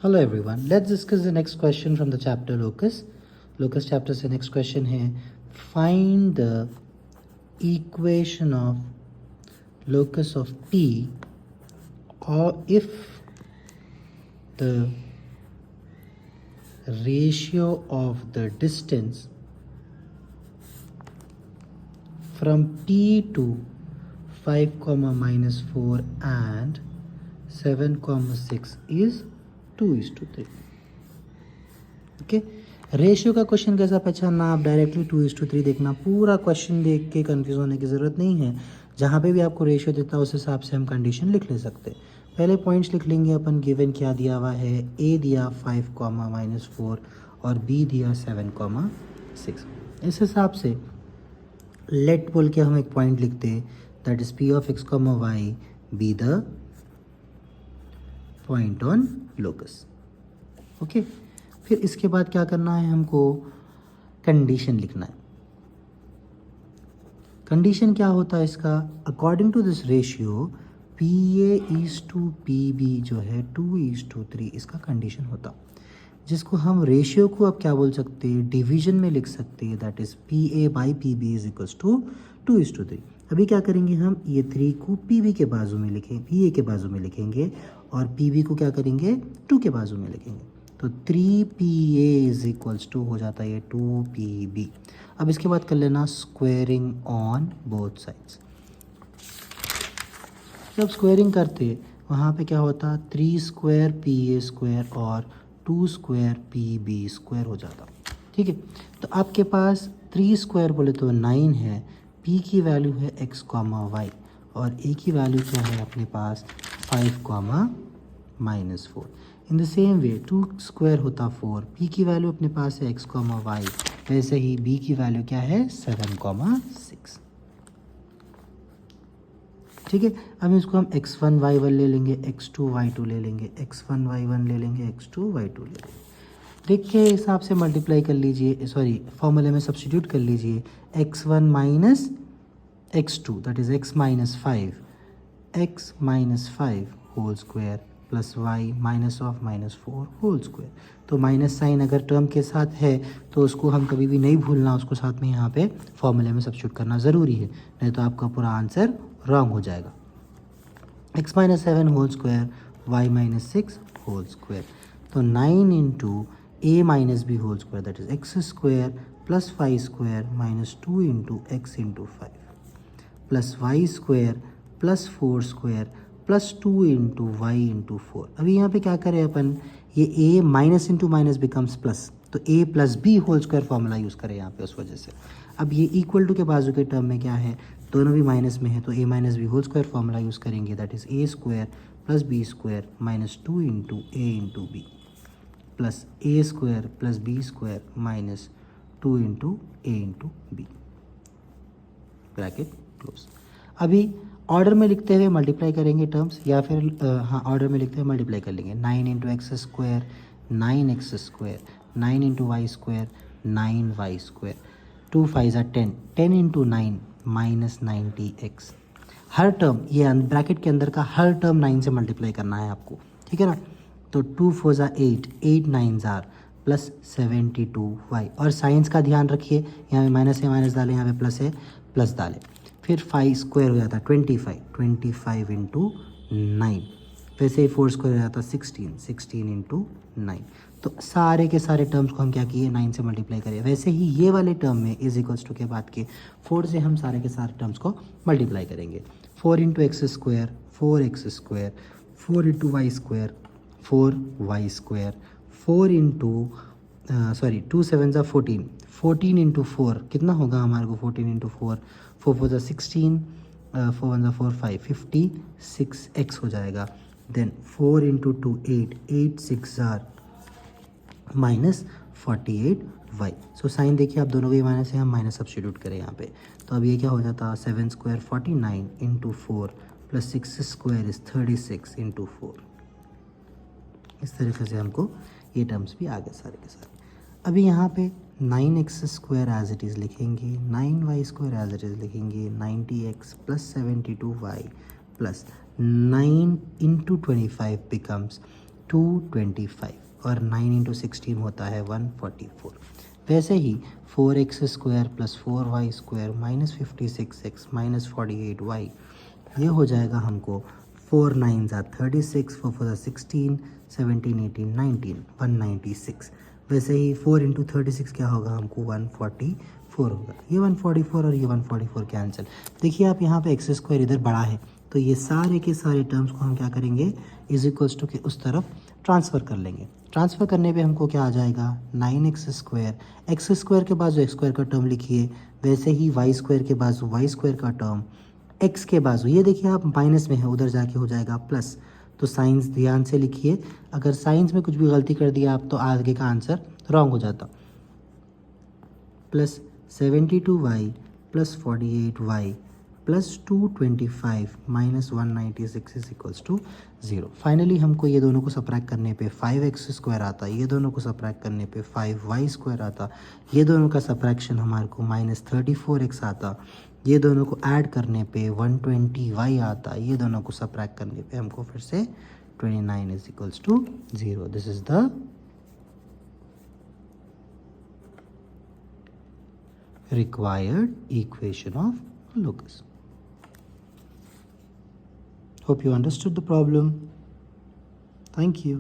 Hello everyone. Let's discuss the next question from the chapter locus. Locus chapter से next question है find the equation of locus of P or if the ratio of the distance from P to 5 comma minus 4 and 7 comma 6 is 2:3. Okay, ratio का question कैसा पहचानना, आप directly 2:3 देखना, पूरा question देख के कंफ्यूज होने की ज़रूरत नहीं है। जहाँ पे भी आपको रेशियो देता है उस हिसाब से हम कंडीशन लिख ले सकते हैं। पहले पॉइंट्स लिख लेंगे अपन। गिवन क्या दिया हुआ है, ए दिया 5 कॉमा माइनस 4 और बी दिया 7 कॉमा 6। इस हिसाब से लेट बोल के हम एक पॉइंट लिखते हैं, that is P of X comma Y be the point on locus. Okay, फिर इसके बाद क्या करना है, हमको कंडीशन लिखना है। कंडीशन क्या होता है इसका, according to this ratio P A is to P B जो है 2:3 इसका कंडीशन होता, जिसको हम रेशियो को अब क्या बोल सकते हैं, डिवीजन में लिख सकते हैं, that is P A by P B is equals to 2:3। अभी क्या करेंगे हम, ये 3 को पी बी के बाजू में लिखें, पी ए के बाजू में लिखेंगे और पी बी को क्या करेंगे 2 के बाजू में लिखेंगे, तो 3PA इज इक्वल्स टू हो जाता है ये 2PB। अब इसके बाद कर लेना स्क्वेयरिंग ऑन बोथ साइड्स। जब स्क्वेयरिंग करते वहाँ पे क्या होता, 3 स्क्वायर PA स्क्वायर और 2 स्क्वायर PB स्क्वायर हो जाता। ठीक है, तो आपके पास 3 स्क्वायर बोले तो 9 है, P की वैल्यू है x कॉमा वाई और A की वैल्यू क्या है अपने पास 5 comma minus 4। In the same way 2 square होता 4, P की वैल्यू अपने पास है x कॉमा वाई, वैसे ही B की वैल्यू क्या है 7 कॉमा 6। ठीक है, अब इसको हम x1 y1 ले लेंगे, x2 y2 ले लेंगे, x1 y1 ले लेंगे, x2 y2 ले लेंगे। देख के हिसाब से मल्टीप्लाई कर लीजिए, सॉरी फॉर्मूले में सब्स्टिट्यूट कर लीजिए, x1 minus x2 that is x minus 5 whole square plus y minus of minus 4 whole square. तो माइनस साइन अगर टर्म के साथ है तो उसको हम कभी भी नहीं भूलना, उसको साथ में यहाँ पे फॉर्मूले में सब्स्टिट्यूट करना ज़रूरी है, नहीं तो आपका पूरा आंसर रॉन्ग हो जाएगा। x minus 7 whole square y minus 6 whole square, तो 9 into A minus B whole square that is X square plus 5 square minus 2 into X into 5 plus Y square plus 4 square plus 2 into Y into 4। अभी यहाँ पे क्या करें अपन, ये a minus into minus becomes plus, तो a plus B whole square formula use करें यहाँ पे उस वजह से। अब ये इक्वल टू के बाजू के टर्म में क्या है, दोनों भी माइनस में है, तो a minus B whole square formula use करेंगे, that is a square plus b square minus 2 into a into b plus a square plus b square minus 2 into a into b, bracket close. अभी order में लिखते हुए multiply करेंगे terms, या फिर हाँ order में लिखते हुए मल्टीप्लाई कर लेंगे। 9 into X square 9x square, 9 into Y square 9y square, 2 5 10, 10 into 9 minus 90x। हर टर्म ये ब्रैकेट के अंदर का हर टर्म 9 से मल्टीप्लाई करना है आपको, ठीक है ना। तो 2 4 8, 8 9 प्लस 72y, और साइंस का ध्यान रखिए, यहाँ पे माइनस है माइनस डालें, यहाँ पे प्लस है प्लस डालें। फिर 5 स्क्वायर हो जाता 25 इंटू 9, वैसे ही 4 स्क्वायर हो जाता 16 इंटू 9। तो सारे के सारे टर्म्स को हम क्या किए 9 से मल्टीप्लाई करिए। वैसे ही ये वाले टर्म में इज इक्वल्स टू के बाद के 4 से हम सारे के सारे टर्म्स को मल्टीप्लाई करेंगे। 4 into X square 4x square, 4 into Y square 4y square, 4 into 2 7 14, 14 into 4 कितना होगा हमारे को, 14 इंटू 4 4 4 16, 4 1 4 5 56x हो जाएगा। Then 4 into 2 8, 8 6 minus 48y। So sign देखिए आप दोनों के माइनस है, हम माइनस सब्स्टिट्यूट करें यहाँ पे, तो अब ये क्या हो जाता 7 square 49 into 4 plus 6 square is 36 into 4। इस तरीके से हमको ये टर्म्स भी आ गए सारे के सारे। अभी यहाँ पे 9x square as it is लिखेंगे, 9y square as it is लिखेंगे, 90x plus 72y plus 9 into 25 becomes 225 और 9 इंटू 16 होता है 144। वैसे ही 4x² plus 4y square minus 56x minus 48y, ये हो जाएगा हमको 4 9 ज़ा 36, 4 4 ज़ा 16, 17 18 19 196। वैसे ही 4 इंटू 36 क्या होगा हमको 144 होगा। ये 144 और ये 144 कैंसिल। देखिए आप यहाँ पे एक्स स्क्वायर इधर बड़ा है, तो ये सारे के सारे टर्म्स को हम क्या करेंगे, इज इक्वल्स टू के उस तरफ ट्रांसफ़र कर लेंगे। ट्रांसफ़र करने पे हमको क्या आ जाएगा 9x²। एक्स स्क्वायर के बाजू एक्स स्क्वायर का टर्म लिखिए, वैसे ही वाई स्क्वायर के बाजू वाई स्क्वायर का टर्म, एक्स के बाजू ये देखिए आप माइनस में है, उधर जाके हो जाएगा प्लस। तो साइंस ध्यान से लिखिए, अगर साइंस में कुछ भी गलती कर दिया आप तो आगे का आंसर रॉन्ग हो जाता। Plus 72y plus 48y plus 225 minus 196 is equals to 0। Finally हमको ये दोनों को सब्ट्रैक्ट करने पे 5x² आता, ये दोनों को सब्ट्रैक्ट करने पे 5y² आता, ये दोनों का सब्ट्रैक्शन हमारे को माइनस 34x आता, ये दोनों को ऐड करने पे 120y आता, ये दोनों को सब्ट्रैक्ट करने पे हमको फिर से 29 is equals to 0। This is the required equation of locus. Hope you understood the problem. Thank you.